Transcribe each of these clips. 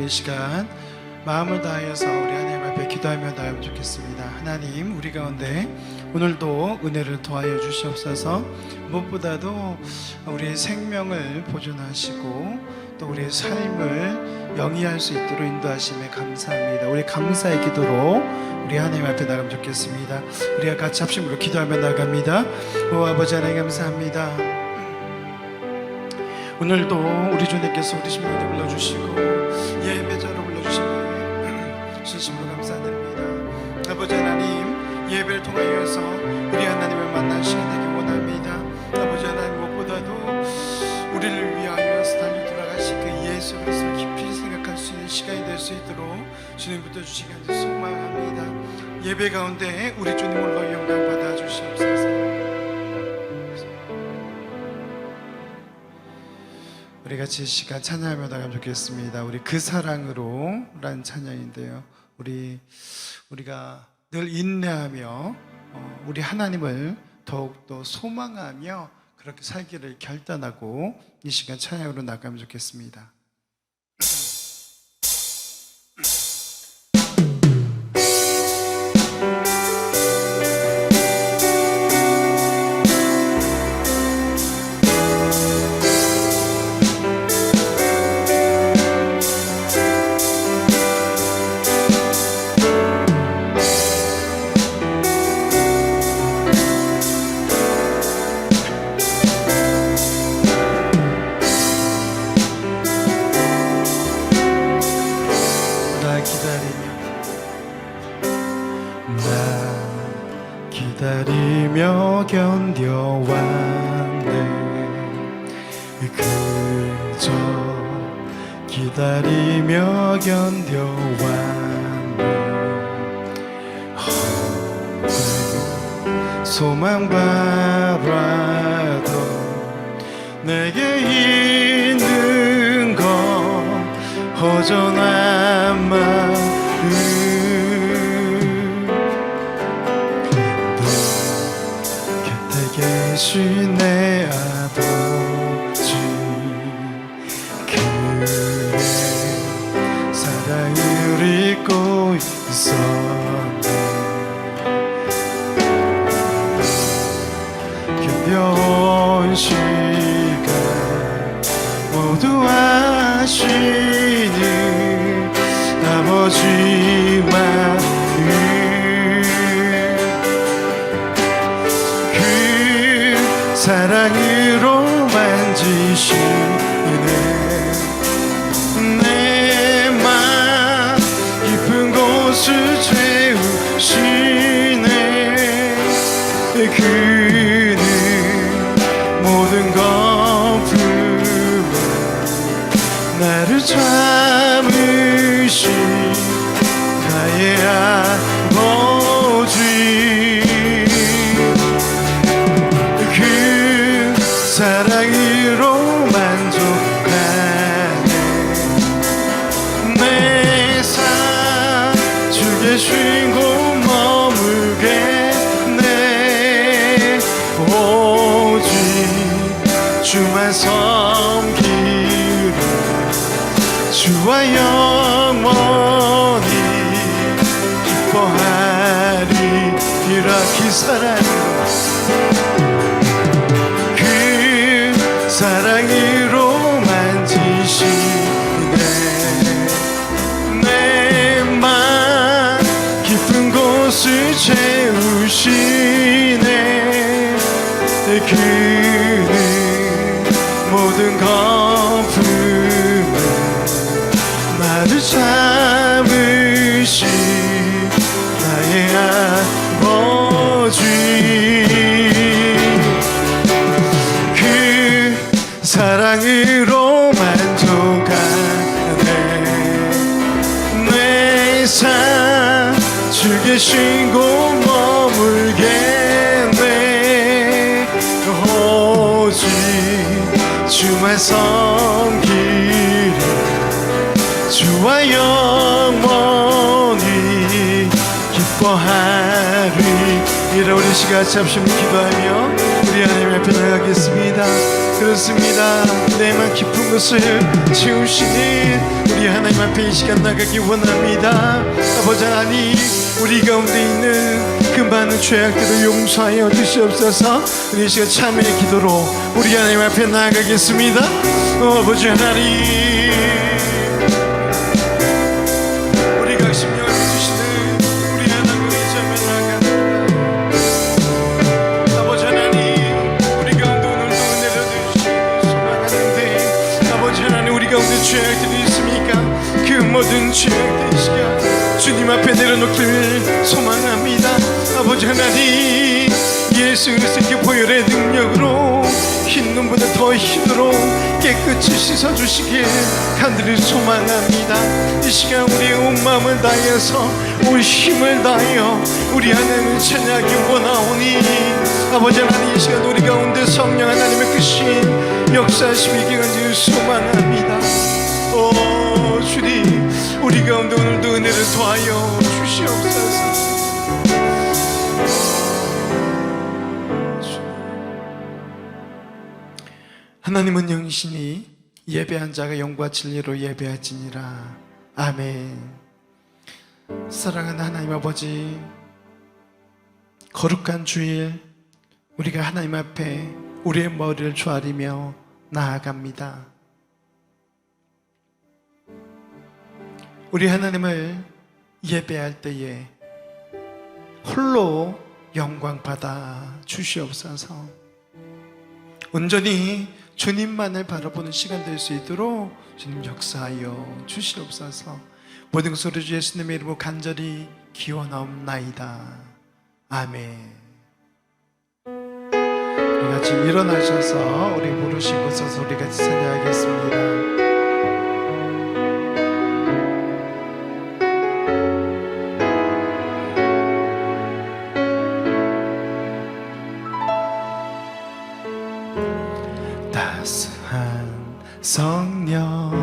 우리 시간 마음을 다하여서 우리 하나님 앞에 기도하며 나가면 좋겠습니다. 하나님, 우리 가운데 오늘도 은혜를 더하여 주시옵소서. 무엇보다도 우리의 생명을 보존하시고 또 우리의 삶을 영위할 수 있도록 인도하심에 감사합니다. 우리 감사의 기도로 우리 하나님 앞에 나가면 좋겠습니다. 우리가 같이 합심으로 기도하며 나갑니다. 오 아버지 하나님, 감사합니다. 오늘도 우리 주님께서 우리 심령을 불러주시고 예배자로 불러주시니 진심으로 감사드립니다. 아버지 하나님, 예배를 통하여서 우리 하나님을 만난 시간 되기 원합니다. 아버지 하나님, 무엇보다도 우리를 위하여 달려 돌아가신 그 예수 그리스도를 깊이 생각할 수 있는 시간이 될 수 있도록 주님부터 주시기 간절히 소망합니다. 예배 가운데 우리 주님 홀로 영광 받아 주시옵소서. 우리 같이 이 시간 찬양하며 나가면 좋겠습니다. 우리 그 사랑으로 라는 찬양인데요, 우리가 늘 인내하며 우리 하나님을 더욱더 소망하며 그렇게 살기를 결단하고 이 시간 찬양으로 나가면 좋겠습니다. 기다리며 견뎌왔네. 그저 기다리며 견뎌왔네. 헛되고 소망바라도 내게 있는 건 허전한 마음. 계신 내 아버지, 그의 사랑을 잊고 있었네. 견뎌온 시간 모두 아시니 아버지 마음 사랑으로 만지시네. 내 맘 깊은 곳을 채우시네. 그는 모든 것 품에 나를 참으신 나의 아버지. 사랑으로 만족하네. 내 삶 주의 쉰 곳 머물겠네. 오직 주만 섬기리 주와 영원히 기뻐하리라. 그 사랑으로 만지시네. 내 맘 깊은 곳을 채우시네. 그는 모든 것 품에 나를 참으신 나의 아버지. 사랑으로 만족하네. 내 삶 주 계신 곳 머물겠네. 오직 주만 섬기리 주와 영원히 기뻐하리라. 우리 시간 잠시 기도하며 우리 하나님 앞에 나가겠습니다. 그렇습니다. 내 맘 깊은 곳을 채우시니 우리 우리 하나님 앞에 이 시간 나가기 원합니다. 아버지 하나님, 우리 가운데 있는 그 많은 죄악들을 용서하여 주시옵소서. 우리 이 시간 참회의 기도로 우리 하나님 앞에 나아가겠습니다. 아버지 하나님, 우리가 심령을 주시는 우리 하나님 의지하며 나아갑니다. 아버지 하나님, 우리 가운데 오늘도 은혜를 주시기를 소망하는데, 아버지 하나님, 우리 가운데 죄악들이 있습니까? 그 모든 죄악들 이 시간 주님 앞에 내려놓기를 소망합니다. 아버지 하나님, 예수 그리스도의 보혈의 능력으로 흰 눈보다 더 흰으로 깨끗이 씻어주시길 간절히 소망합니다. 이 시간 우리의 온 마음을 다해서 온 힘을 다하여 우리 하나님을 찬양하기 원하오니, 아버지 하나님, 이 시간 우리 가운데 성령 하나님의 크신 역사하시기 간절히 소망합니다. 오 주님, 우리 가운데 오늘도 은혜를 더하여 주시옵소서. 하나님은 영이시니 예배한 자가 영과 진리로 예배하지니라. 아멘. 사랑하는 하나님 아버지, 거룩한 주일 우리가 하나님 앞에 우리의 머리를 조아리며 나아갑니다. 우리 하나님을 예배할 때에 홀로 영광 받아 주시옵소서. 온전히 주님만을 바라보는 시간 될 수 있도록 주님 역사하여 주시옵소서. 모든 것으로 주 예수님의 이름으로 간절히 기원하옵나이다. 아멘. 우리 같이 일어나셔서 우리 무릎 꿇고 서서 우리 같이 찬양하겠습니다. 따스한 성령님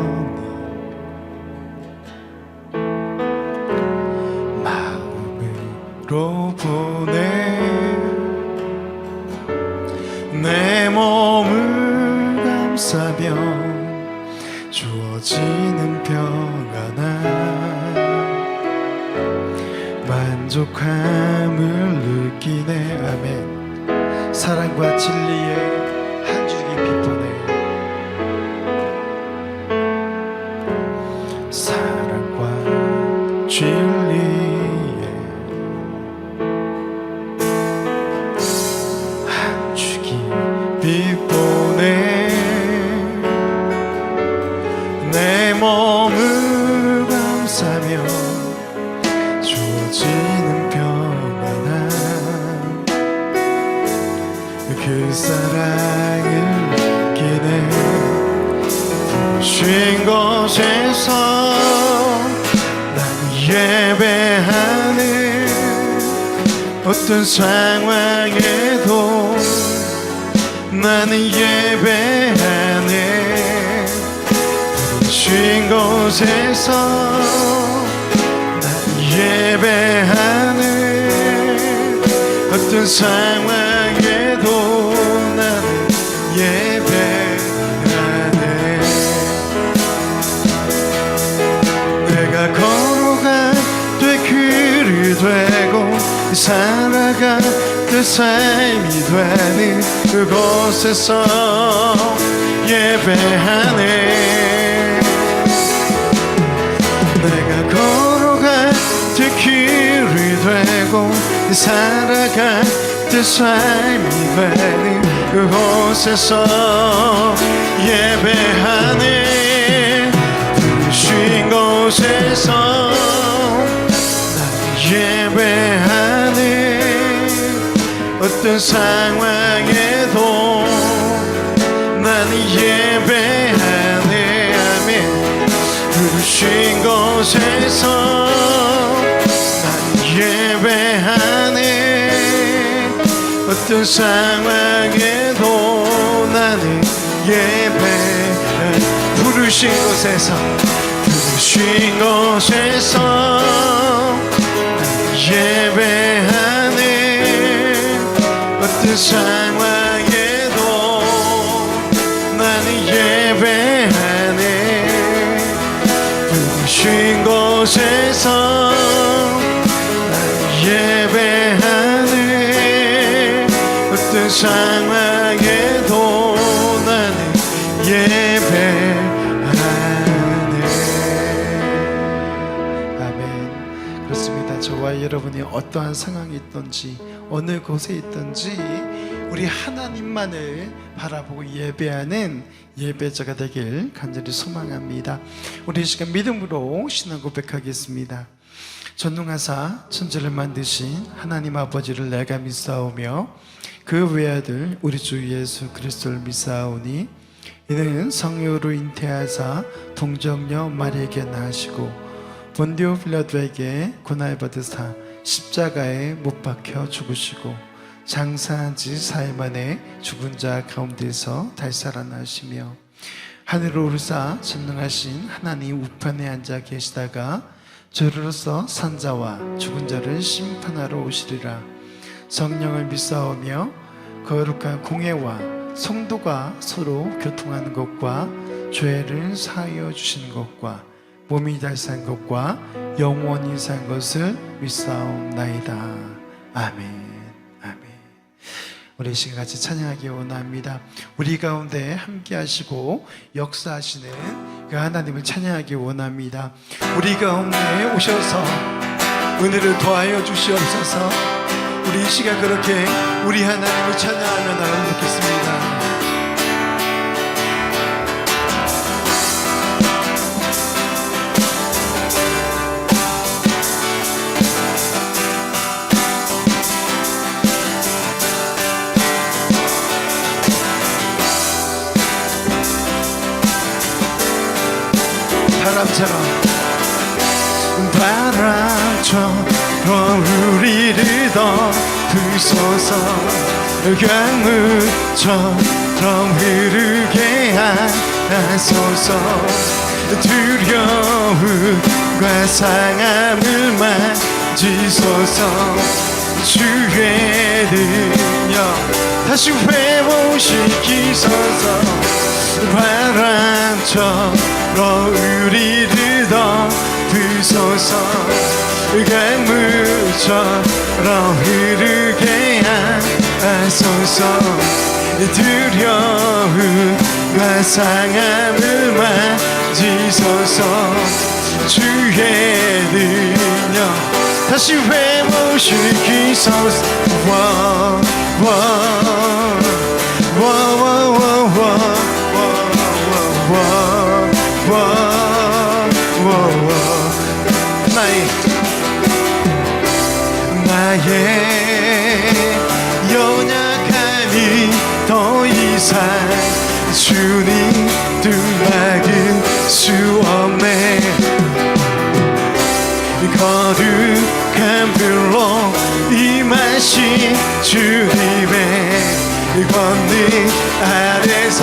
마음으로 보내 내 몸을 감싸며 주어지는 평안한 만족함을 느끼네. 아멘. 사랑과 진리의 한 줄기 빛보내 사랑과 진리의 한 줄기 빛보내 내 몸을 감싸며 주어지는 평안한 그 사랑을 느끼네. 부신 곳에서 난 예배하는 어떤 상황에도 나는 예배하네. 부신 곳에서 난 예배하는 어떤 상황에도 나는 예배하네. 내가 걸어갈 때 길이 되고 살아갈 그 삶이 되는 그곳에서 예배하네. 내가 걸어갈 때 길이 되고 살아갈 때 삶이 되는 그곳에서 예배하네. 부르신 곳에서 난 예배하네. 어떤 상황에도 나는 예배하네. 아멘. 부르신 곳에서 난 예배하네. 어떤 상황에도 나는 예배하네. 부르신 곳에서 부르신 곳에서 난 예배하네. 어떤 상황에도 나는 예배하네. 모든 곳에서 예배하네. 어떤 상황에도 나는 예배하네. 아멘. 그렇습니다. 저와 여러분이 어떠한 상황이 있든지 어느 곳에 있든지 우리 하나님만을 바라보고 예배하는 예배자가 되길 간절히 소망합니다. 우리 이 시간 믿음으로 신앙 고백하겠습니다. 전능하사 천지를 만드신 하나님 아버지를 내가 믿사오며 그 외아들 우리 주 예수 그리스도를 믿사오니 이는 성령으로 잉태하사 동정녀 마리아에게 낳으시고 본디오 빌라도에게 고난을 받으사 십자가에 못 박혀 죽으시고 장사한 지 4일 만에 죽은 자 가운데서 다시 살아나시며 하늘로 오르사 전능하신 하나님 우편에 앉아 계시다가 저로서 산자와 죽은 자를 심판하러 오시리라. 성령을 믿사오며 거룩한 공회와 성도가 서로 교통하는 것과 죄를 사하여 주시는 것과 몸이 다 산 것과 영원히 산 것을 믿사옵나이다. 아멘. 아멘. 우리 시간 같이 찬양하기 원합니다. 우리 가운데 함께 하시고 역사하시는 그 하나님을 찬양하기 원합니다. 우리 가운데 오셔서 은혜를 더하여 주시옵소서. 우리 이 시간 그렇게 우리 하나님을 찬양하며 나가면 좋겠습니다. 바람처럼 우리를 덮으소서. 강물처럼 흐르게 하소서. 두려움과 상함을 만지소서. 주의 능력 다시 회복시키소서. 바람처럼 우리를 덮으소서. 강물처럼 흐르게 하소서. 두려움과 상함을 만지소서. 주의 능력 다시 회복시키소서. 나의 연약함이 더 이상 주님 등 막을 수 없네. 거룩한 불로 임하신 주님의 권능 아래서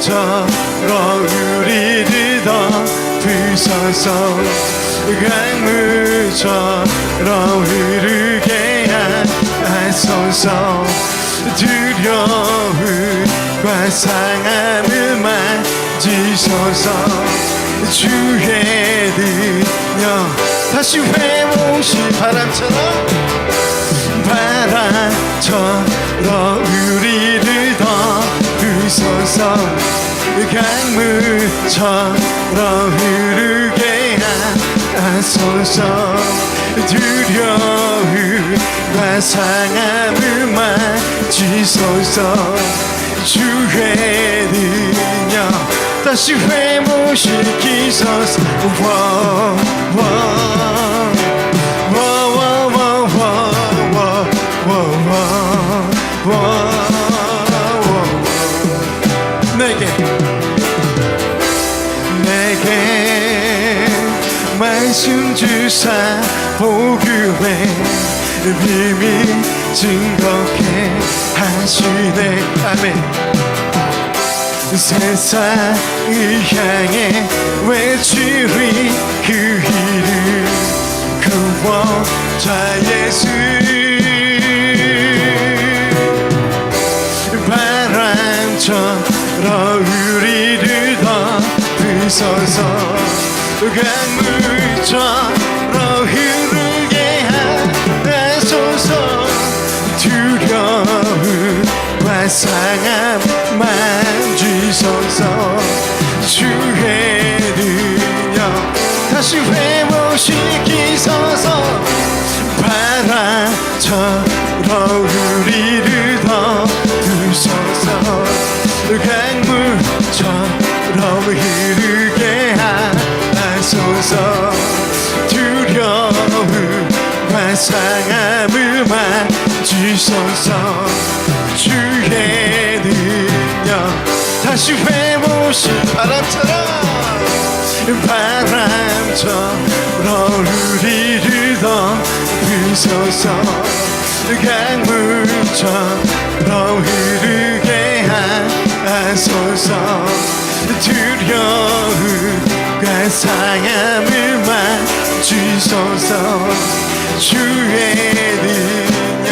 바람처럼 우리를 덮으소서. 강물처럼 흐르게 하소서. 두려움과 상함을 만지소서. 주의 능력 다시 회복시. 바람처럼 우리를 덮으소서. 강물처럼 흐르게 하소서. 두려움과 상함을 만지소서. 주의 능력 다시 회복시키소서. 내게 말씀 주사 복음의 비밀 증거케 하시네. 아멘. 세상을 향해 외치리 그 이름 구원자 예수. 바람처럼 우리를 덮으소서 강물처럼 흐르게 하소서 두려움과 상함만 주소서 주의 능력 다시 회복시키소서 바람처럼 우리를 덮으소서 강물처럼 흐르게 하소서 두려움과 상함을 주소서 주의 능력 다시 회복시 바람처럼 우리를 덮으소서 강물처럼 흐르게 하소서 두려움과 상함을 주소서 주의 능력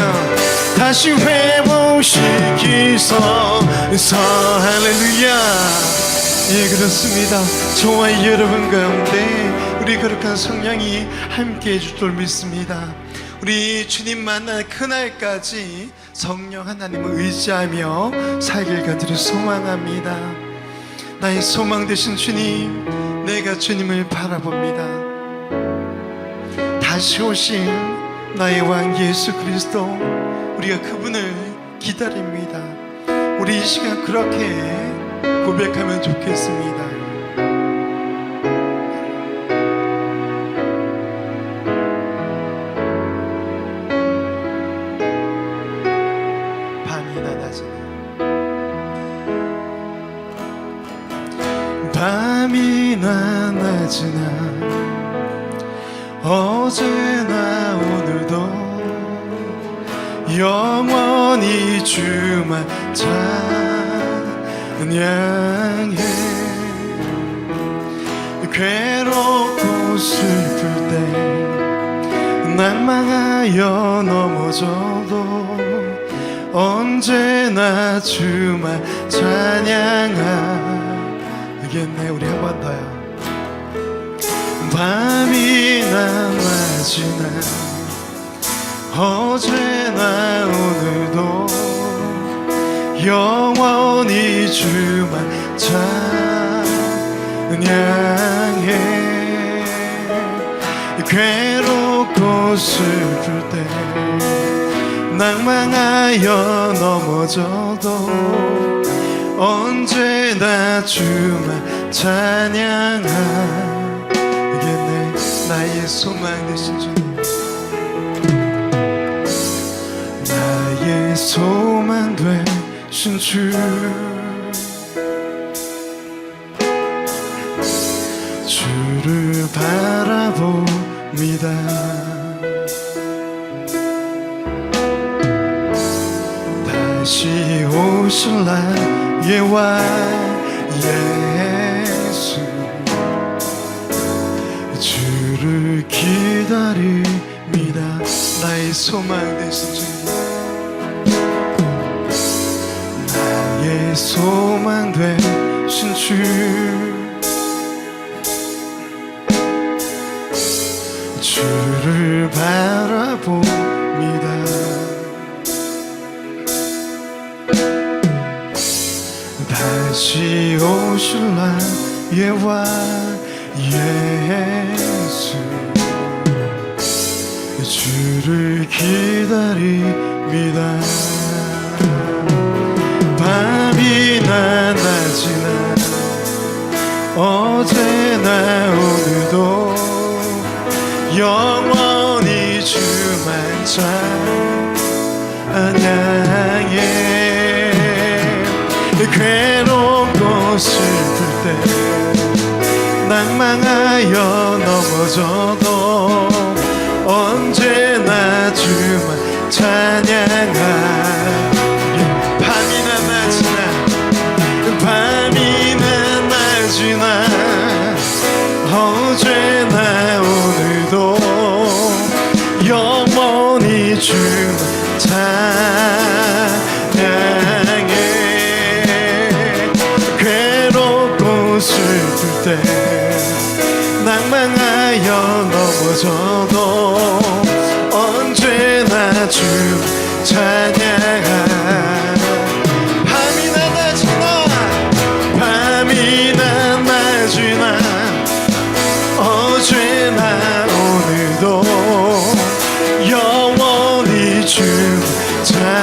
다시 회복시키소서 할렐루야. 예, 그렇습니다. 저와 여러분 가운데 우리 거룩한 성령이 함께해 줄 줄 믿습니다. 우리 주님 만날 그날까지 성령 하나님을 의지하며 살길 간절히 소망합니다. 나의 소망 되신 주님, 내가 주님을 바라봅니다. 다시 오신 나의 왕 예수 그리스도, 우리가 그분을 기다립니다. 우리 이 시간 그렇게 고백하면 좋겠습니다. 밤이나 낮이나 어제나 오늘도 영원히 주만 찬양해 괴롭고 슬플 때 난망하여 넘어져도 언제나 주만 찬양하 겠네. 우리 한 번 더요. 밤이나 낮이나 어제나 오늘도 영원히 주만 찬양해 괴롭고 슬플 때 낭망하여 넘어져도 언제나 주만 찬양하겠네. 나의 소망 되신 주님, 나의 소망 되신 주, 주를 바라봅니다. 다시 오실 날 예와 예수 주를 기다립니다. 나의 소망 되신 주님, 나의 소망 되신 주, 주를 바라봅니다. 다시 오실 날 예와 예수 주를 기다립니다. 밤이나 낮이나 어제나 오늘도 영원히 주만 찬양해 괴롭고 슬플 때 낭망하여 넘어져도 언제나 주만 찬양하리. 밤이나 낮이나 어제나 오늘도 영원히 주만 찬양해 슬플 때 낭망하여 넘어져도 언제나 주 찬양하 밤이나 낮이나 밤이나 낮이나 어제나 오늘도 영원히 주 찬양해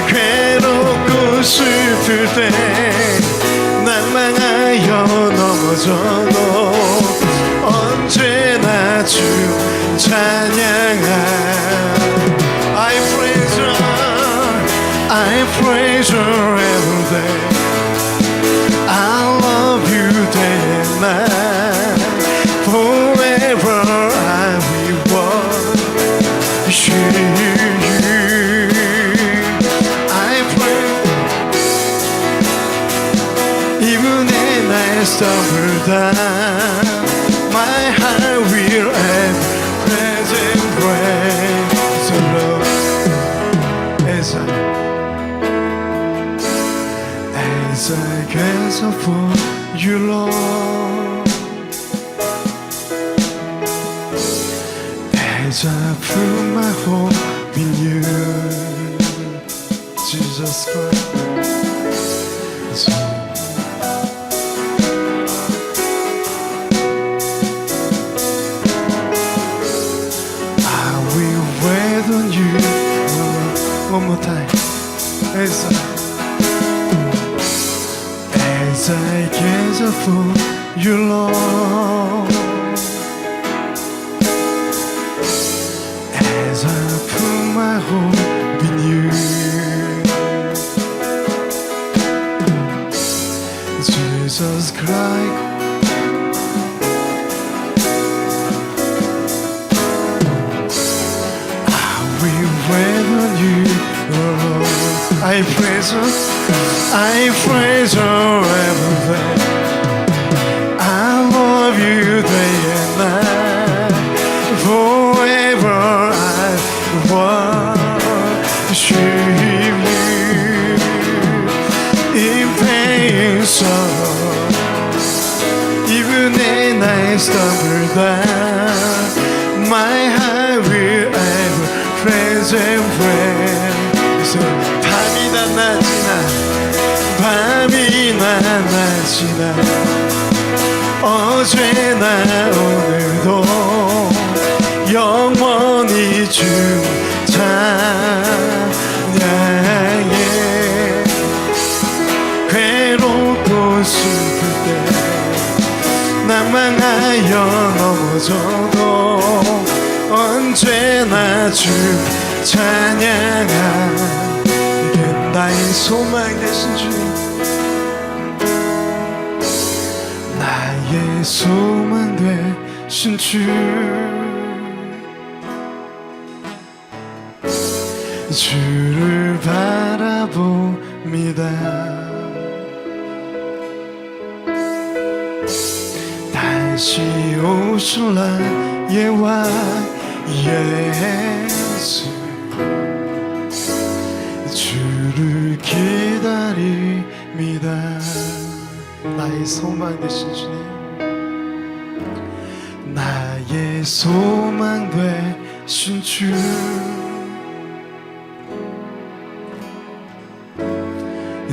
괴롭고 슬플 때 낭망하여 넘어져도 언제나 주 찬양하 I praise you I praise you every day I love you day and night forever I will worship you I pray even in I stumble down my heart will ever present praise the Lord as I gaze upon you, Lord, as I put my hope in you, Jesus Christ. I will wait on you. One more time. As I gaze upon you, Lord, as I put my hope in you, Jesus Christ. I will wait on you, Lord. I praise you, I praise you every day. I love you day and night. Forever I worship you. In pain and sorrow, even when I stumble down, my heart will ever praise and praise. 밤이나 낮이나 밤이나 낮이나 어제나 오늘도 영원히 주 찬양해 괴롭고 슬플 때 낭망하여 넘어져도 언제나 주 찬양하 나의 소망 되신 주님 나의 소망 되신 주 주를 바라봅니다 다시 오실 나의 왕 예수 주를 기다립니다 나의 소망 되신 주님 나의 소망 되신 주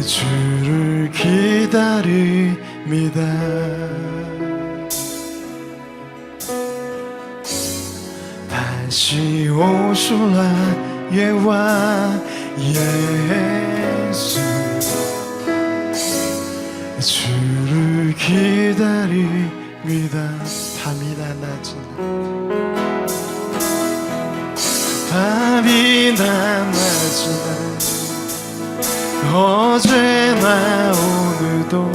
주를 기다립니다 다시 오실 나의 왕 예수 주를 기다립니다 밤이나 낮이나 밤이나 낮이나 어제나 오늘도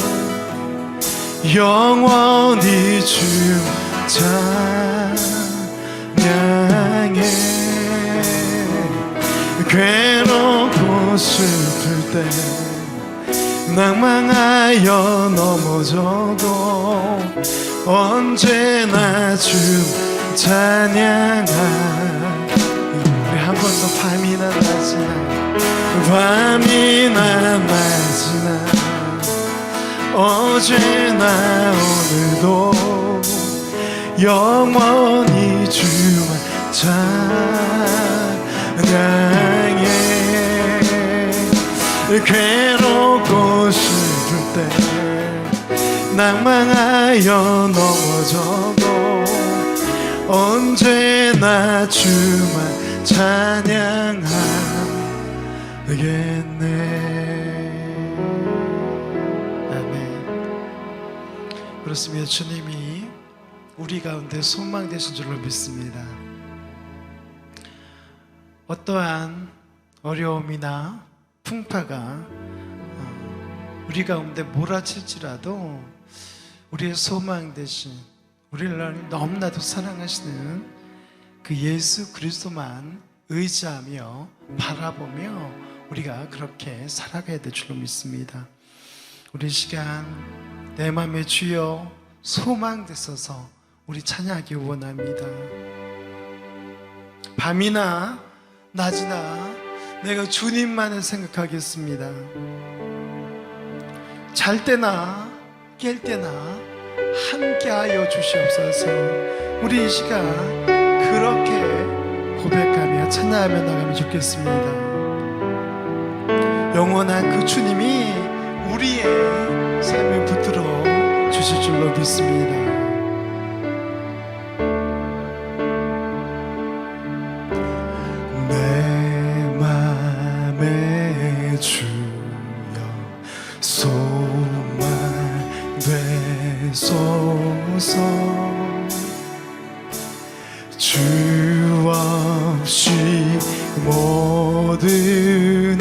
영원히 주 찬양해 괴롭고 슬플 때 낭망하여 넘어져도 언제나 주 찬양하 우리 한 번 더 밤이나 낮이나 밤이나 낮이나 어제나 오늘도 영원히 주만 찬양해. 괴롭고 싫을 때 낭망하여 넘어져도 언제나 주만 찬양하겠네. 아멘. 그렇습니다. 주님이 우리 가운데 소망 되신 줄로 믿습니다. 어떠한 어려움이나 풍파가 우리 가운데 몰아칠지라도 우리의 소망 되신, 우리를 너무나도 사랑하시는 그 예수 그리스도만 의지하며 바라보며 우리가 그렇게 살아가야 될 줄로 믿습니다. 우리 시간 내 맘에 주여 소망 되소서 우리 찬양하기 원합니다. 밤이나 낮이나 내가 주님만을 생각하겠습니다. 잘 때나 깰 때나 함께하여 주시옵소서. 우리 이 시간 그렇게 고백하며 찬양하며 나가면 좋겠습니다. 영원한 그 주님이 우리의 삶을 붙들어 주실 줄로 믿습니다. 주 없이 모든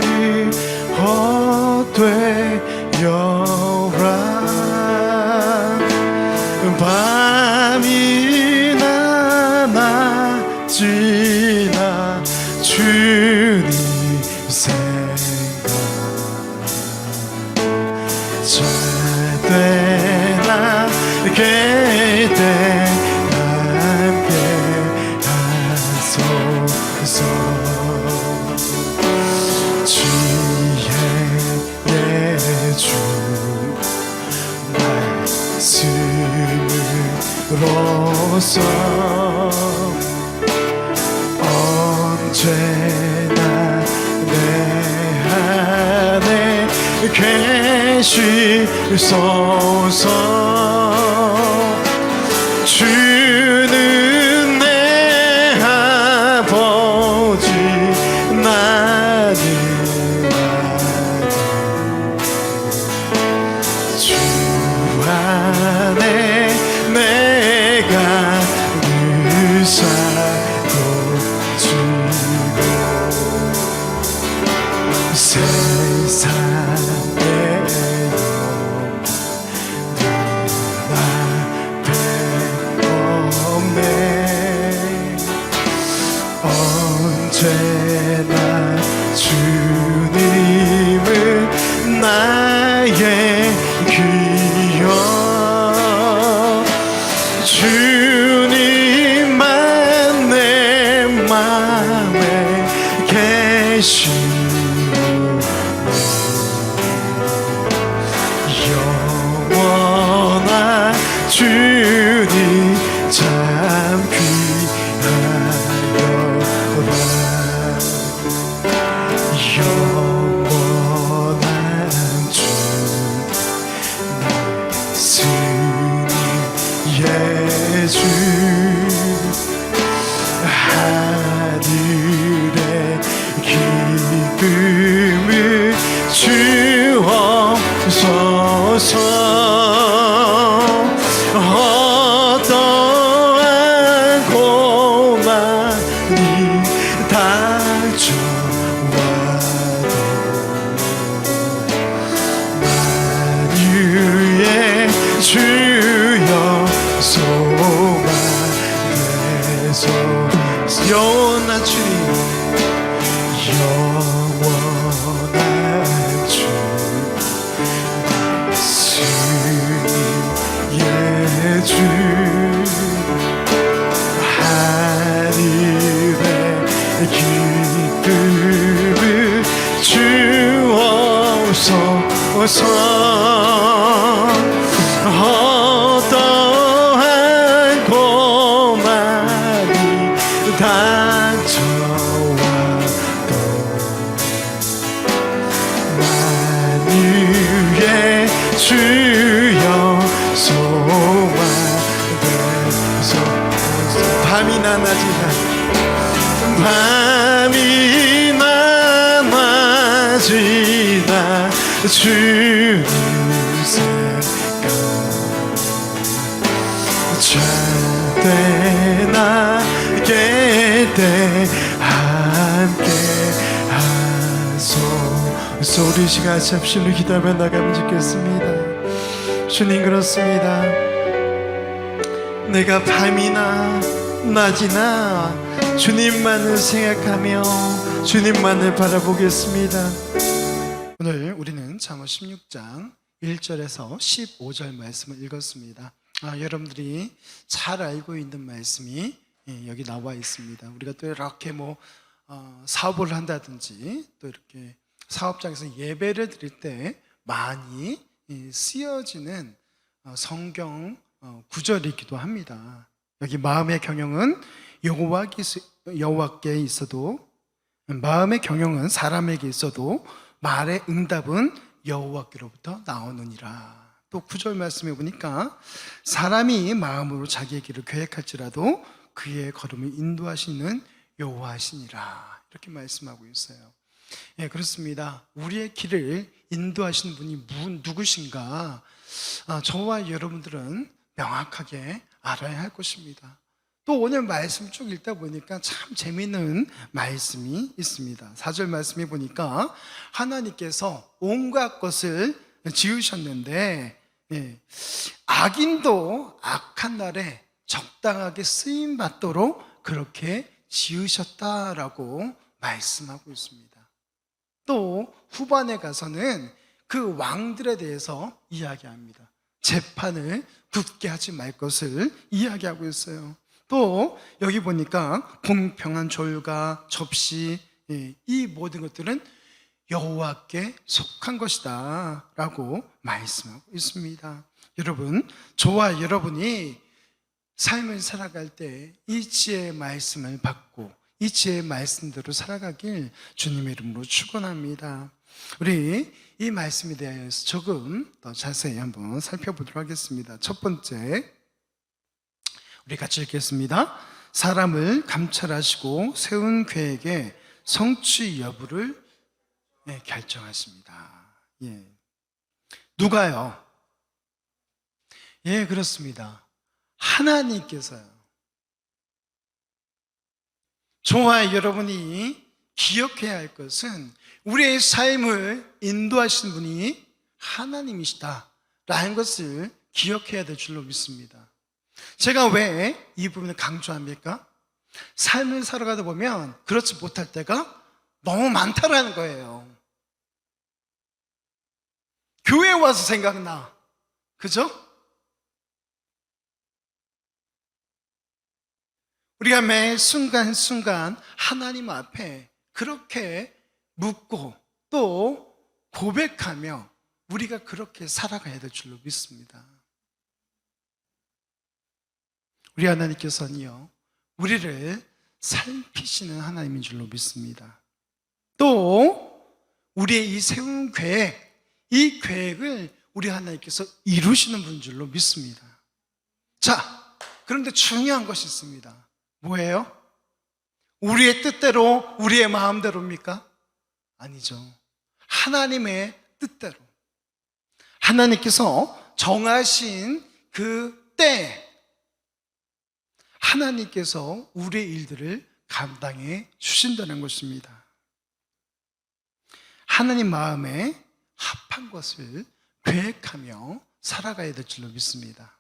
일 헛되어라. 밤이나 낮이나 주님 생각 잘 때나 깰 때 함께 하소서. 지혜의 주 말씀으로써 언제나 내 안에 계시소서. 주는 내 아버지 나는 주 안에 내가 늘 살고 주고 세상에 언제나 주님은 나의 귀여. 주님만 내 맘에 계시오. 영원한 주님 참 귀하여라. 영원한 주 말씀이 예주 하늘의 기가 어떠한 고난이 닥쳐와도 만유의 주여 소망되소서. 밤이나 낮이나 주님 생각 절대 나게 돼 함께 하소서. 우리 시간 잡실로 기도하며 나가면 좋겠습니다. 주님, 그렇습니다. 내가 밤이나 낮이나 주님만을 생각하며 주님만을 바라보겠습니다. 오늘 우리는 잠언 16장 1절에서 15절 말씀을 읽었습니다. 여러분들이 잘 알고 있는 말씀이 여기 나와 있습니다. 우리가 또 이렇게 사업을 한다든지 또 이렇게 사업장에서 예배를 드릴 때 많이 쓰여지는 성경 구절이기도 합니다. 여기 마음의 경영은 여호와께 있어도, 마음의 경영은 사람에게 있어도 말의 응답은 여호와께로부터 나오느니라. 또 9절 말씀해 보니까 사람이 마음으로 자기의 길을 계획할지라도 그의 걸음을 인도하시는 여호와시니라. 이렇게 말씀하고 있어요. 예, 그렇습니다. 우리의 길을 인도하시는 분이 누구신가? 저와 여러분들은 명확하게 알아야 할 것입니다. 또 오늘 말씀 쭉 읽다 보니까 참 재미있는 말씀이 있습니다. 4절 말씀해 보니까 하나님께서 온갖 것을 지으셨는데 악인도 악한 날에 적당하게 쓰임받도록 그렇게 지으셨다라고 말씀하고 있습니다. 또 후반에 가서는 그 왕들에 대해서 이야기합니다. 재판을 굳게 하지 말 것을 이야기하고 있어요. 또 여기 보니까 공평한 조율과 접시, 이 모든 것들은 여호와께 속한 것이다 라고 말씀하고 있습니다. 여러분, 저와 여러분이 삶을 살아갈 때 이 지혜의 말씀을 받고 이 지혜의 말씀대로 살아가길 주님의 이름으로 축원합니다. 우리 이 말씀에 대해서 조금 더 자세히 한번 살펴보도록 하겠습니다. 첫 번째, 우리 같이 읽겠습니다. 사람을 감찰하시고 세운 계획의 성취 여부를 결정하십니다. 누가요? 그렇습니다. 하나님께서요. 저와 여러분이 기억해야 할 것은 우리의 삶을 인도하시는 분이 하나님이시다라는 것을 기억해야 될 줄로 믿습니다. 제가 왜 이 부분을 강조합니까? 삶을 살아가다 보면 그렇지 못할 때가 너무 많다라는 거예요. 교회 와서 생각나. 그죠? 우리가 매 순간순간 하나님 앞에 그렇게 묻고 또 고백하며 우리가 그렇게 살아가야 될 줄로 믿습니다. 우리 하나님께서는요, 우리를 살피시는 하나님인 줄로 믿습니다. 또 우리의 이 세운 계획, 이 계획을 우리 하나님께서 이루시는 분인 줄로 믿습니다. 자, 그런데 중요한 것이 있습니다. 뭐예요? 우리의 뜻대로, 우리의 마음대로입니까? 아니죠. 하나님의 뜻대로. 하나님께서 정하신 그 때, 하나님께서 우리의 일들을 감당해 주신다는 것입니다. 하나님 마음에 합한 것을 계획하며 살아가야 될 줄로 믿습니다.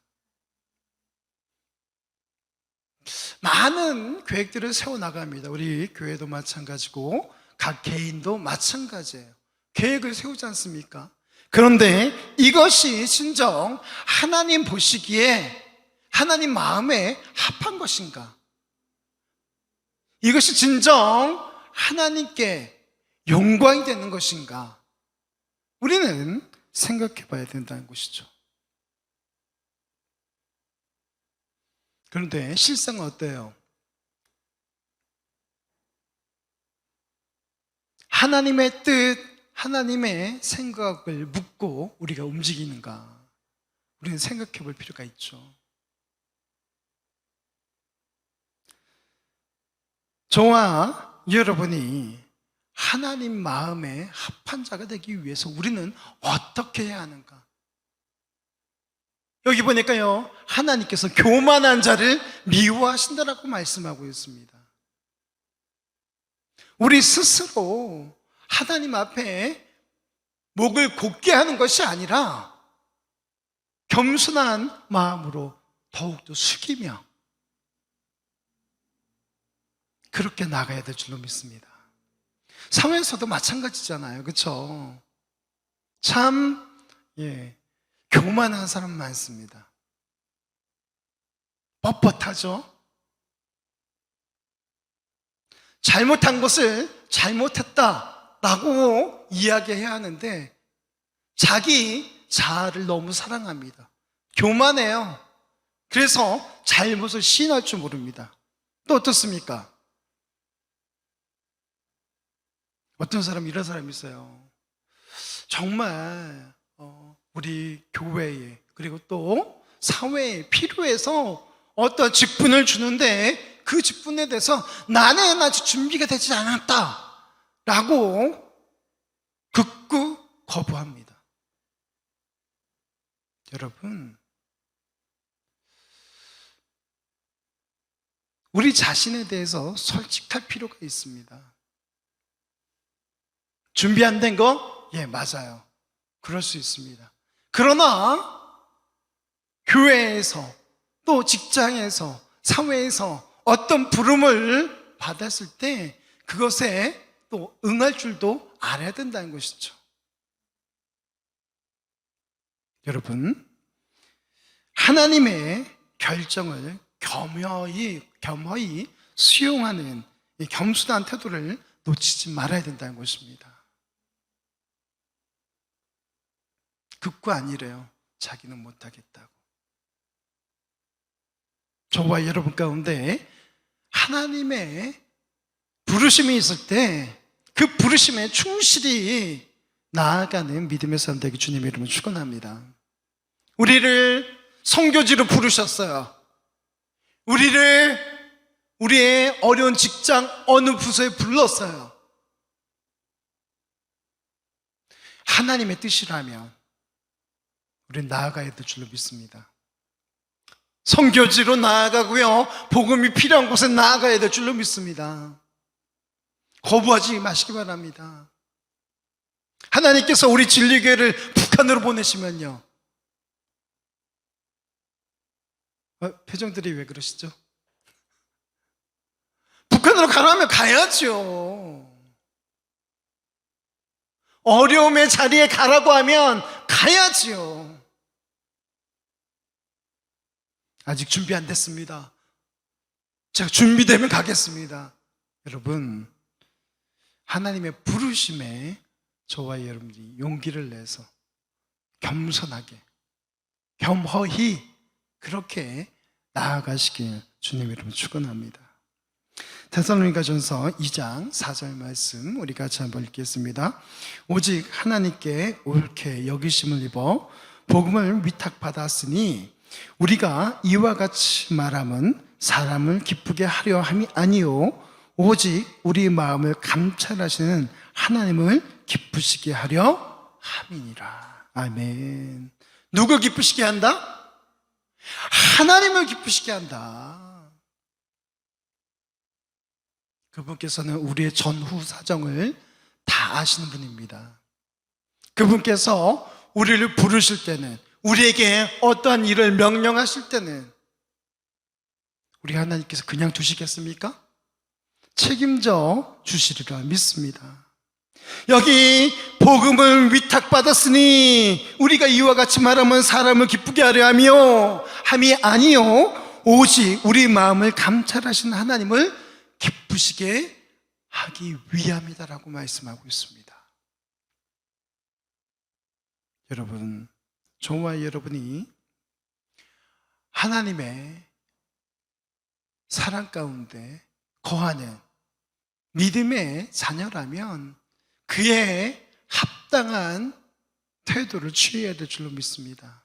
많은 계획들을 세워나갑니다. 우리 교회도 마찬가지고 각 개인도 마찬가지예요. 계획을 세우지 않습니까? 그런데 이것이 진정 하나님 보시기에 하나님 마음에 합한 것인가? 이것이 진정 하나님께 영광이 되는 것인가? 우리는 생각해 봐야 된다는 것이죠. 그런데 실상은 어때요? 하나님의 뜻, 하나님의 생각을 묻고 우리가 움직이는가? 우리는 생각해 볼 필요가 있죠. 저와 여러분이 하나님 마음에 합한 자가 되기 위해서 우리는 어떻게 해야 하는가? 여기 보니까요, 하나님께서 교만한 자를 미워하신다라고 말씀하고 있습니다. 우리 스스로 하나님 앞에 목을 곧게 하는 것이 아니라 겸손한 마음으로 더욱더 숙이며 그렇게 나가야 될 줄로 믿습니다. 사회에서도 마찬가지잖아요. 그렇죠? 참 교만한 사람 많습니다. 뻣뻣하죠? 잘못한 것을 잘못했다라고 이야기해야 하는데 자기 자아를 너무 사랑합니다. 교만해요. 그래서 잘못을 시인할 줄 모릅니다. 또 어떻습니까? 어떤 사람, 이런 사람이 있어요. 정말 우리 교회에 그리고 또 사회에 필요해서 어떤 직분을 주는데 그 직분에 대해서 나는 아직 준비가 되지 않았다 라고 극구 거부합니다. 여러분, 우리 자신에 대해서 솔직할 필요가 있습니다. 준비 안 된 거? 예, 맞아요. 그럴 수 있습니다. 그러나 교회에서 또 직장에서 사회에서 어떤 부름을 받았을 때 그것에 또 응할 줄도 알아야 된다는 것이죠. 여러분, 하나님의 결정을 겸허히 수용하는 이 겸손한 태도를 놓치지 말아야 된다는 것입니다. 극구 아니래요. 자기는 못하겠다고. 저와 여러분 가운데 하나님의 부르심이 있을 때 그 부르심에 충실히 나아가는 믿음의 사람 되기 주님의 이름으로 축원합니다. 우리를 선교지로 부르셨어요. 우리의 어려운 직장 어느 부서에 불렀어요. 하나님의 뜻이라면 우리는 나아가야 될 줄로 믿습니다. 선교지로 나아가고요, 복음이 필요한 곳에 나아가야 될 줄로 믿습니다. 거부하지 마시기 바랍니다. 하나님께서 우리 진리교회를 북한으로 보내시면요, 표정들이 왜 그러시죠? 북한으로 가라면 가야죠. 어려움의 자리에 가라고 하면 가야지요. 아직 준비 안 됐습니다. 제가 준비되면 가겠습니다. 여러분, 하나님의 부르심에 저와 여러분이 용기를 내서 겸손하게, 겸허히 그렇게 나아가시길 주님의 이름으로 축원합니다. 데살로니가전서 2장 4절 말씀 우리 같이 한번 읽겠습니다. 오직 하나님께 옳게 여기심을 입어 복음을 위탁받았으니 우리가 이와 같이 말함은 사람을 기쁘게 하려 함이 아니요 오직 우리 마음을 감찰하시는 하나님을 기쁘시게 하려 함이니라. 아멘. 누굴 기쁘시게 한다? 하나님을 기쁘시게 한다. 그분께서는 우리의 전후 사정을 다 아시는 분입니다. 그분께서 우리를 부르실 때는, 우리에게 어떠한 일을 명령하실 때는 우리 하나님께서 그냥 두시겠습니까? 책임져 주시리라 믿습니다. 여기 복음을 위탁받았으니 우리가 이와 같이 말하면 사람을 기쁘게 하려 하며 함이 아니요 오직 우리 마음을 감찰하시는 하나님을 기쁘시게 하기 위함이다라고 말씀하고 있습니다. 여러분, 저와 여러분이 하나님의 사랑 가운데 거하는 믿음의 자녀라면 그의 합당한 태도를 취해야 될 줄로 믿습니다.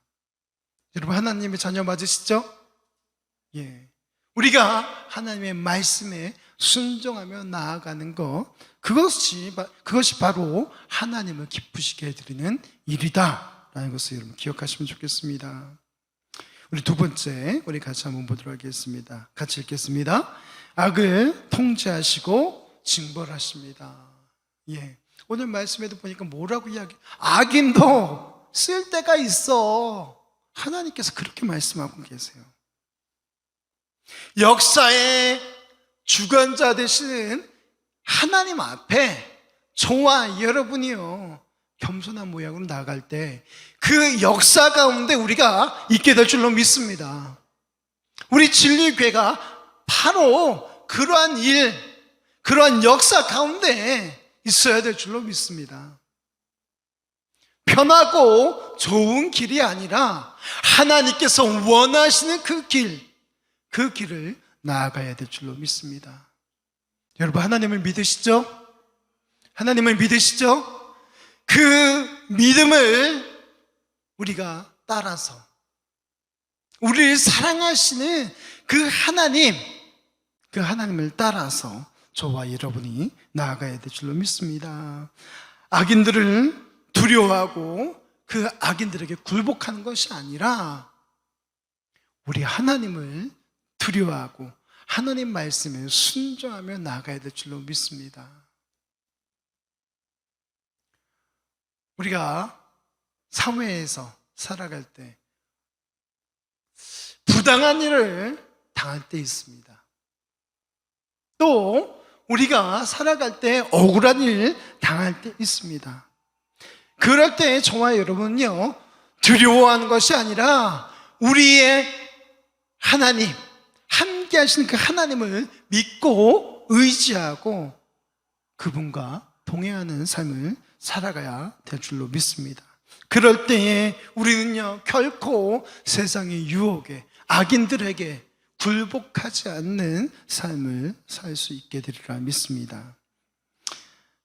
여러분, 하나님의 자녀 맞으시죠? 예. 우리가 하나님의 말씀에 순종하며 나아가는 것, 그것이 바로 하나님을 기쁘시게 해드리는 일이다 라는 것을 여러분 기억하시면 좋겠습니다. 우리 두 번째, 우리 같이 한번 보도록 하겠습니다. 같이 읽겠습니다. 악을 통제하시고 징벌하십니다. 예. 오늘 말씀에도 보니까 뭐라고 악인도 쓸 때가 있어. 하나님께서 그렇게 말씀하고 계세요. 역사의 주관자 되시는 하나님 앞에 저와 여러분이요, 겸손한 모양으로 나아갈 때 그 역사 가운데 우리가 있게 될 줄로 믿습니다. 우리 진리교회가 바로 그러한 역사 가운데 있어야 될 줄로 믿습니다. 편하고 좋은 길이 아니라 하나님께서 원하시는 그 길을 나아가야 될 줄로 믿습니다. 여러분, 하나님을 믿으시죠? 하나님을 믿으시죠? 그 믿음을 우리가 따라서 우리를 사랑하시는 그 하나님을 따라서 저와 여러분이 나아가야 될 줄로 믿습니다. 악인들을 두려워하고 그 악인들에게 굴복하는 것이 아니라 우리 하나님을 두려워하고 하나님 말씀에 순종하며 나아가야 될 줄로 믿습니다. 우리가 사회에서 살아갈 때 부당한 일을 당할 때 있습니다. 또 우리가 살아갈 때 억울한 일 당할 때 있습니다. 그럴 때 저와 여러분은요, 두려워하는 것이 아니라 우리의 하나님, 함께 하시는 그 하나님을 믿고 의지하고 그분과 동행하는 삶을 살아가야 될 줄로 믿습니다. 그럴 때에 우리는요, 결코 세상의 유혹에 악인들에게 굴복하지 않는 삶을 살 수 있게 되리라 믿습니다.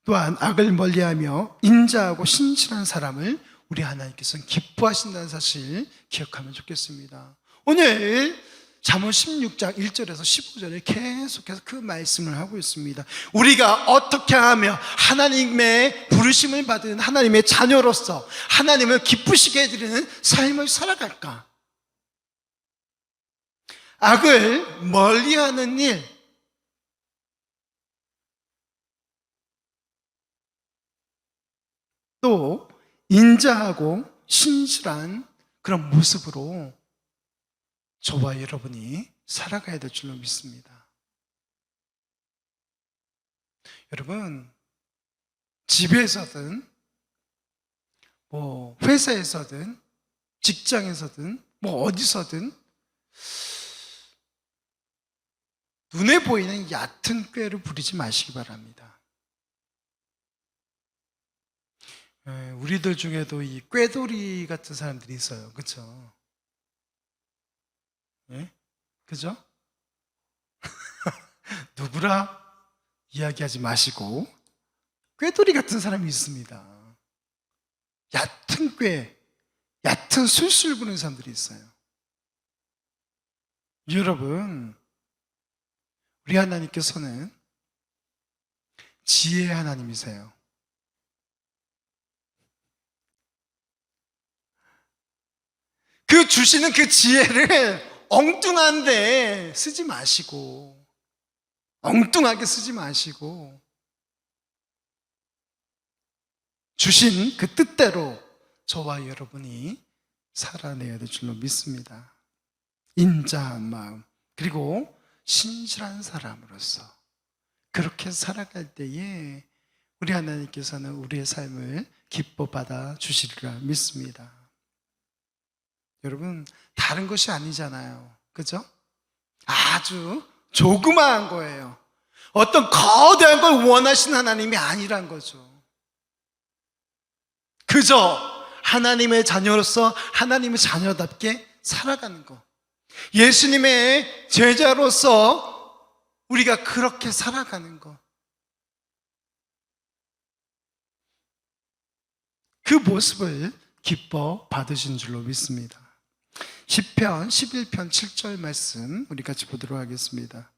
또한 악을 멀리하며 인자하고 신실한 사람을 우리 하나님께서는 기뻐하신다는 사실 기억하면 좋겠습니다. 오늘 잠언 16장 1절에서 15절에 계속해서 그 말씀을 하고 있습니다. 우리가 어떻게 하며 하나님의 부르심을 받은 하나님의 자녀로서 하나님을 기쁘시게 해드리는 삶을 살아갈까? 악을 멀리하는 일, 또 인자하고 신실한 그런 모습으로 저와 여러분이 살아가야 될 줄로 믿습니다. 여러분, 집에서든 회사에서든 직장에서든 어디서든 눈에 보이는 얕은 꾀를 부리지 마시기 바랍니다. 우리들 중에도 이 꾀돌이 같은 사람들이 있어요. 그렇죠? 예? 그죠? 누구라 이야기하지 마시고 꾀돌이 같은 사람이 있습니다. 얕은 꾀, 얕은 술술 부는 사람들이 있어요. 여러분, 우리 하나님께서는 지혜의 하나님이세요. 그 주시는 그 지혜를 엉뚱한데 쓰지 마시고, 엉뚱하게 쓰지 마시고, 주신 그 뜻대로 저와 여러분이 살아내야 될 줄로 믿습니다. 인자한 마음, 그리고 신실한 사람으로서 그렇게 살아갈 때에 우리 하나님께서는 우리의 삶을 기뻐 받아 주시리라 믿습니다. 여러분, 다른 것이 아니잖아요. 그죠? 아주 조그마한 거예요. 어떤 거대한 걸 원하시는 하나님이 아니란 거죠. 그저 하나님의 자녀로서 하나님의 자녀답게 살아가는 것, 예수님의 제자로서 우리가 그렇게 살아가는 것, 그 모습을 기뻐 받으신 줄로 믿습니다. 시편 11편 7절 말씀 우리 같이 보도록 하겠습니다.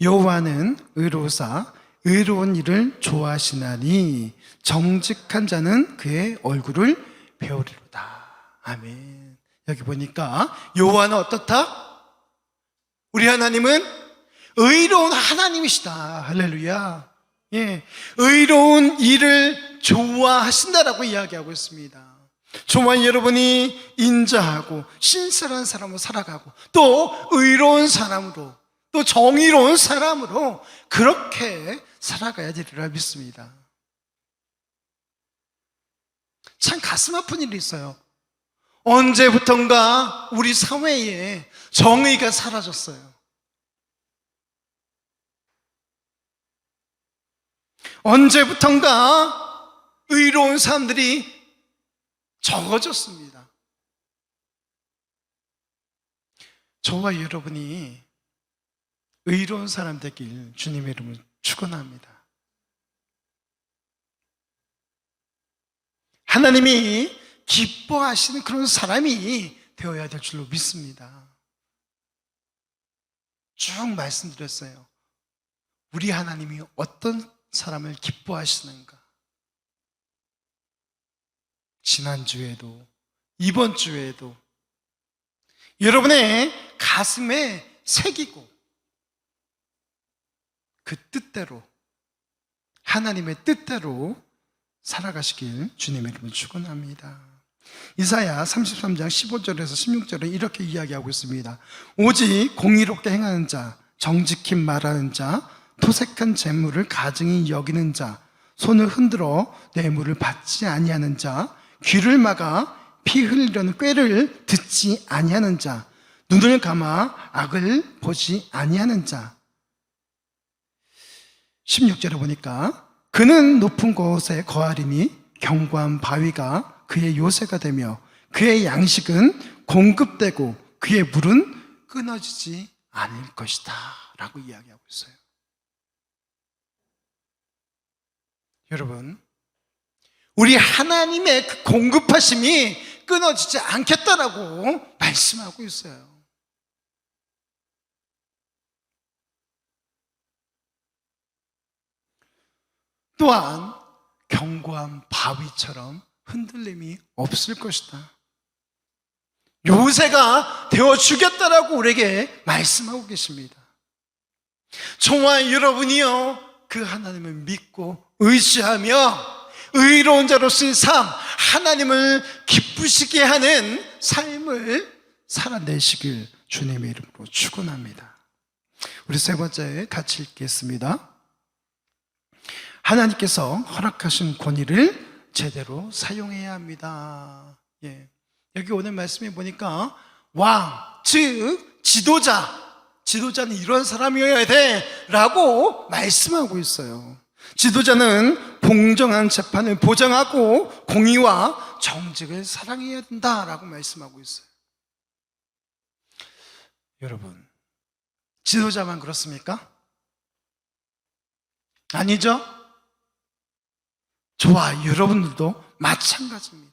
여호와는 의로우사 의로운 일을 좋아하시나니 정직한 자는 그의 얼굴을 배우리로다. 아멘. 여기 보니까 여호와는 어떻다? 우리 하나님은 의로운 하나님이시다. 할렐루야. 예, 의로운 일을 좋아하신다라고 이야기하고 있습니다. 저와 여러분이 인자하고 신실한 사람으로 살아가고 또 의로운 사람으로 또 정의로운 사람으로 그렇게 살아가야 되리라 믿습니다. 참 가슴 아픈 일이 있어요. 언제부턴가 우리 사회에 정의가 사라졌어요. 언제부턴가 의로운 사람들이 적어졌습니다. 저와 여러분이 의로운 사람 되길 주님의 이름으로 축원합니다. 하나님이 기뻐하시는 그런 사람이 되어야 될 줄로 믿습니다. 쭉 말씀드렸어요. 우리 하나님이 어떤 사람을 기뻐하시는가? 지난주에도 이번 주에도 여러분의 가슴에 새기고 그 뜻대로 하나님의 뜻대로 살아가시길 주님의 이름으로 축원합니다. 이사야 33장 15절에서 16절에 이렇게 이야기하고 있습니다. 오직 공의롭게 행하는 자, 정직히 말하는 자, 토색한 재물을 가증히 여기는 자, 손을 흔들어 뇌물을 받지 아니하는 자, 귀를 막아 피 흘리려는 꾀를 듣지 아니하는 자, 눈을 감아 악을 보지 아니하는 자. 16절에 보니까 그는 높은 곳에 거하리니 견고한 바위가 그의 요새가 되며 그의 양식은 공급되고 그의 물은 끊어지지 않을 것이다 라고 이야기하고 있어요. 여러분, 우리 하나님의 그 공급하심이 끊어지지 않겠다라고 말씀하고 있어요. 또한 견고한 바위처럼 흔들림이 없을 것이다. 요새가 되어주겠다라고 우리에게 말씀하고 계십니다. 저와 여러분이요, 그 하나님을 믿고 의지하며 의로운 자로서의 삶, 하나님을 기쁘시게 하는 삶을 살아내시길 주님의 이름으로 축원합니다. 우리 세 번째 같이 읽겠습니다. 하나님께서 허락하신 권위를 제대로 사용해야 합니다. 예. 여기 오늘 말씀에 보니까 왕, 즉 지도자는 이런 사람이어야 돼 라고 말씀하고 있어요. 지도자는 공정한 재판을 보장하고 공의와 정직을 사랑해야 된다라고 말씀하고 있어요. 여러분, 지도자만 그렇습니까? 아니죠? 저와 여러분들도 마찬가지입니다.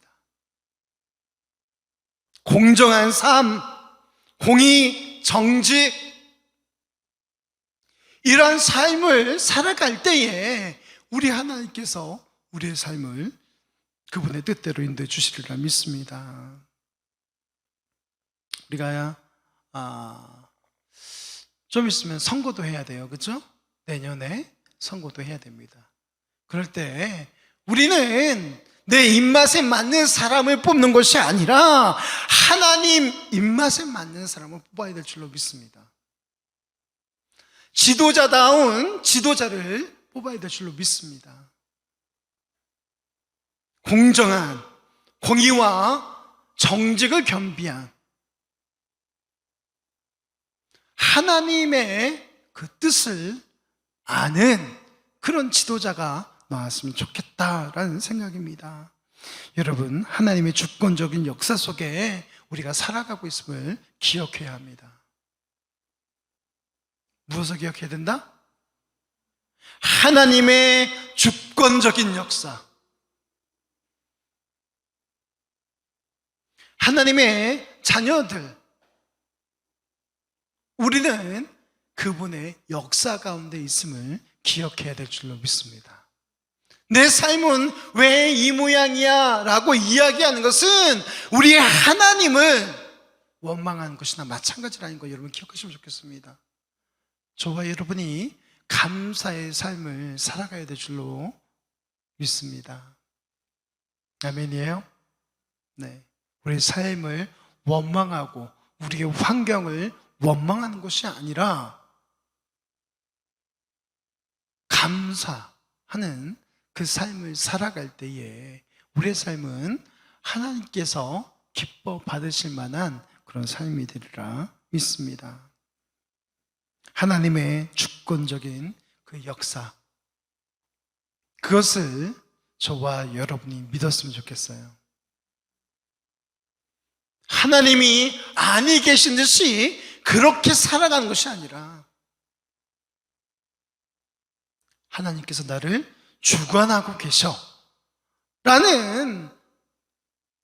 공정한 삶, 공의, 정직, 이러한 삶을 살아갈 때에 우리 하나님께서 우리의 삶을 그분의 뜻대로 인도해 주시리라 믿습니다. 우리가 좀 있으면 선거도 해야 돼요. 그렇죠? 내년에 선거도 해야 됩니다. 그럴 때 우리는 내 입맛에 맞는 사람을 뽑는 것이 아니라 하나님 입맛에 맞는 사람을 뽑아야 될 줄로 믿습니다. 지도자다운 지도자를 뽑아야 될 줄로 믿습니다. 공정한, 공의와 정직을 겸비한 하나님의 그 뜻을 아는 그런 지도자가 나왔으면 좋겠다라는 생각입니다. 여러분, 하나님의 주권적인 역사 속에 우리가 살아가고 있음을 기억해야 합니다. 무엇을 기억해야 된다? 하나님의 주권적인 역사, 하나님의 자녀들, 우리는 그분의 역사 가운데 있음을 기억해야 될 줄로 믿습니다. 내 삶은 왜 이 모양이야? 라고 이야기하는 것은 우리의 하나님을 원망하는 것이나 마찬가지라는 거 여러분 기억하시면 좋겠습니다. 저와 여러분이 감사의 삶을 살아가야 될 줄로 믿습니다. 아멘이에요? 네. 우리의 삶을 원망하고 우리의 환경을 원망하는 것이 아니라 감사하는 그 삶을 살아갈 때에 우리의 삶은 하나님께서 기뻐 받으실 만한 그런 삶이 되리라 믿습니다. 하나님의 주권적인 그 역사, 그것을 저와 여러분이 믿었으면 좋겠어요. 하나님이 아니 계신 듯이 그렇게 살아가는 것이 아니라 하나님께서 나를 주관하고 계셔 라는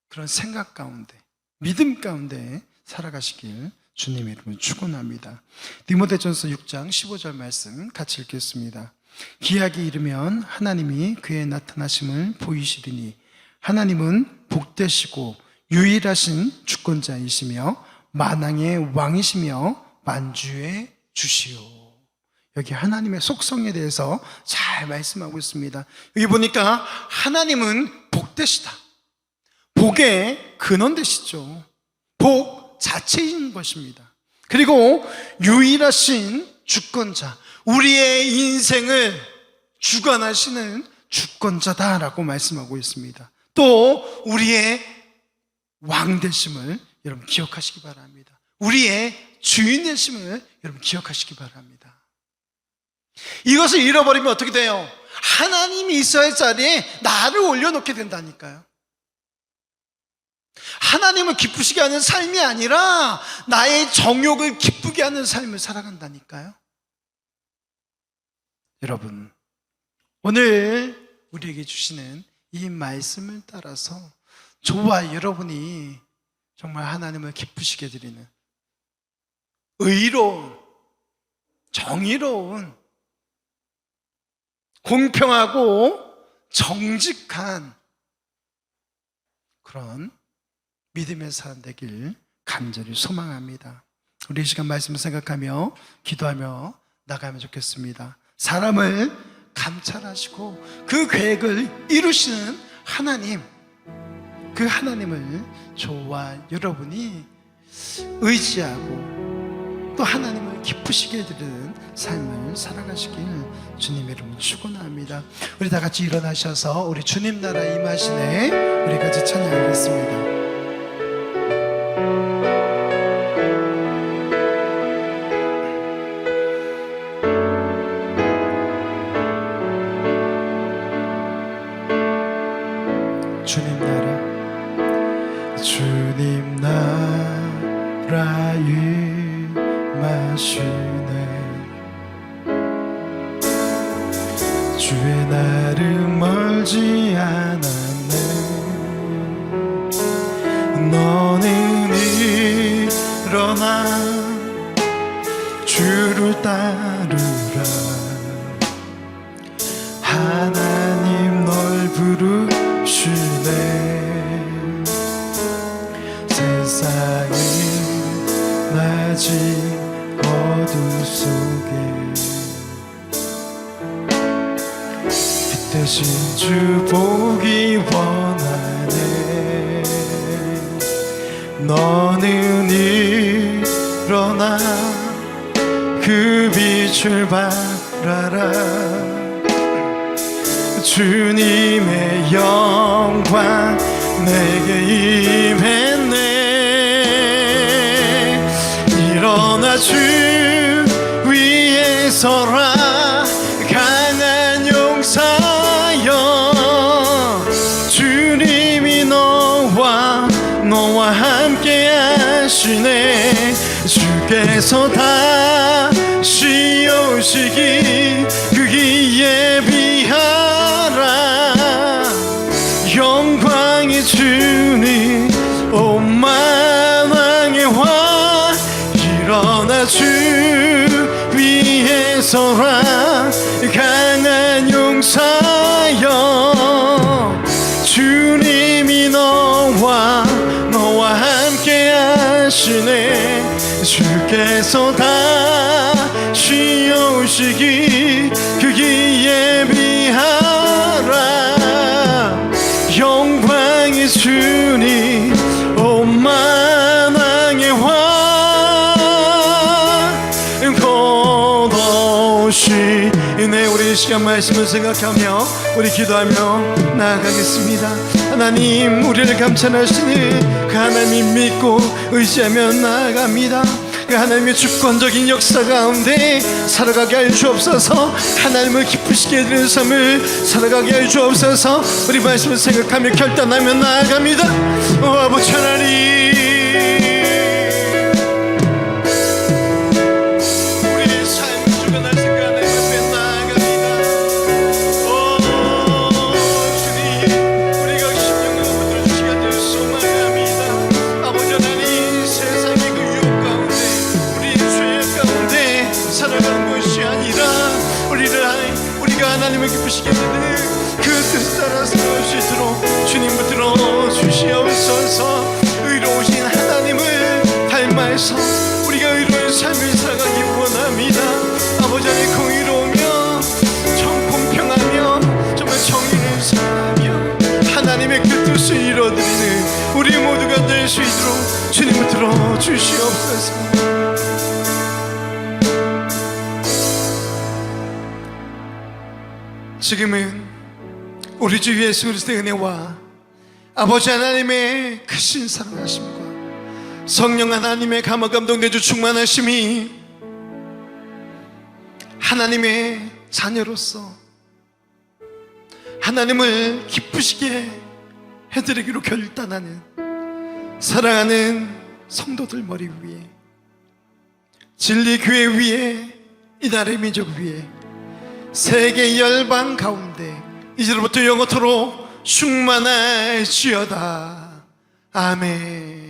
그런 생각 가운데, 믿음 가운데 살아가시길 주님의 이름으로 축원합니다. 디모데전서 6장 15절 말씀 같이 읽겠습니다. 기약이 이르면 하나님이 그의 나타나심을 보이시리니 하나님은 복되시고 유일하신 주권자이시며 만왕의 왕이시며 만주의 주시오. 여기 하나님의 속성에 대해서 잘 말씀하고 있습니다. 여기 보니까 하나님은 복되시다. 복의 근원 되시죠. 복 자체인 것입니다. 그리고 유일하신 주권자, 우리의 인생을 주관하시는 주권자다라고 말씀하고 있습니다. 또 우리의 왕 되심을 여러분 기억하시기 바랍니다. 우리의 주인 되심을 여러분 기억하시기 바랍니다. 이것을 잃어버리면 어떻게 돼요? 하나님이 있어야 할 자리에 나를 올려놓게 된다니까요. 하나님을 기쁘시게 하는 삶이 아니라 나의 정욕을 기쁘게 하는 삶을 살아간다니까요. 여러분, 오늘 우리에게 주시는 이 말씀을 따라서 저와 여러분이 정말 하나님을 기쁘시게 드리는 의로운, 정의로운, 공평하고 정직한 그런 믿음의 사람 되길 간절히 소망합니다. 우리 이 시간 말씀을 생각하며 기도하며 나가면 좋겠습니다. 사람을 감찰하시고 그 계획을 이루시는 하나님, 그 하나님을 저와 여러분이 의지하고 또 하나님을 기쁘시게 해드리는 삶을 살아가시길 주님의 이름으로 축원합니다. 우리 다 같이 일어나셔서 우리 주님 나라 임하시네 우리 같이 찬양하겠습니다. 주님 나라, 주님 나라 임하시네. 주의 날은 멀지 않았네. 너는 일어나 주를 따르라. 하나님 널 부르시네. 세상이 낮은 어둠 속에 대신 주 보기 원하네. 너는 일어나 그 빛을 바라라. 주님의 영광 내게 임했네. 일어나 주 위에 서라. 강한 용사여 주님 하시네. 주께서 다시 오시기 그기 예비하라. 영광의 주님 온 만왕의 왕 일어나 주 위에 서라. 강한 용사여 주님이 너와 함께 하시네. 주께서 다시 오시기 그기 예비하라. 영광의 주님 온 만왕의 왕 곧 오시네. 우리 이 시간 말씀을 생각하며 우리 기도하며 나아가겠습니다. 하나님, 우리를 감찰하시는 그 하나님 믿고 의지하며 나아갑니다. 그 하나님의 주권적인 역사 가운데 살아가게 하여 주옵소서. 하나님을 기쁘시게 해드리는 삶을 살아가게 하여 주옵소서. 우리 말씀을 생각하며 결단하며 나아갑니다. 아버지 하나님, 하나님을 기쁘시게 되는 그 뜻 따라 살 수 있도록 주님 붙들어 주시옵소서. 의로우신 하나님을 닮아서 우리가 의로운 삶을 살아가기 원합니다. 아버지 하나님, 공의로우며 공평하며 정말 정의를 사랑하며 하나님의 그 뜻을 이뤄드리는 우리 모두가 될 수 있도록 주님 붙들어 주시옵소서. 지금은 우리 주 예수 그리스도의 은혜와 아버지 하나님의 크신 사랑하심과 성령 하나님의 감화 감동 내주 충만하심이 하나님의 자녀로서 하나님을 기쁘시게 해드리기로 결단하는 사랑하는 성도들 머리 위에, 진리 교회 위에, 이 나라의 민족 위에, 세계 열방 가운데 이제로부터 영원토록 충만할지어다. 아멘.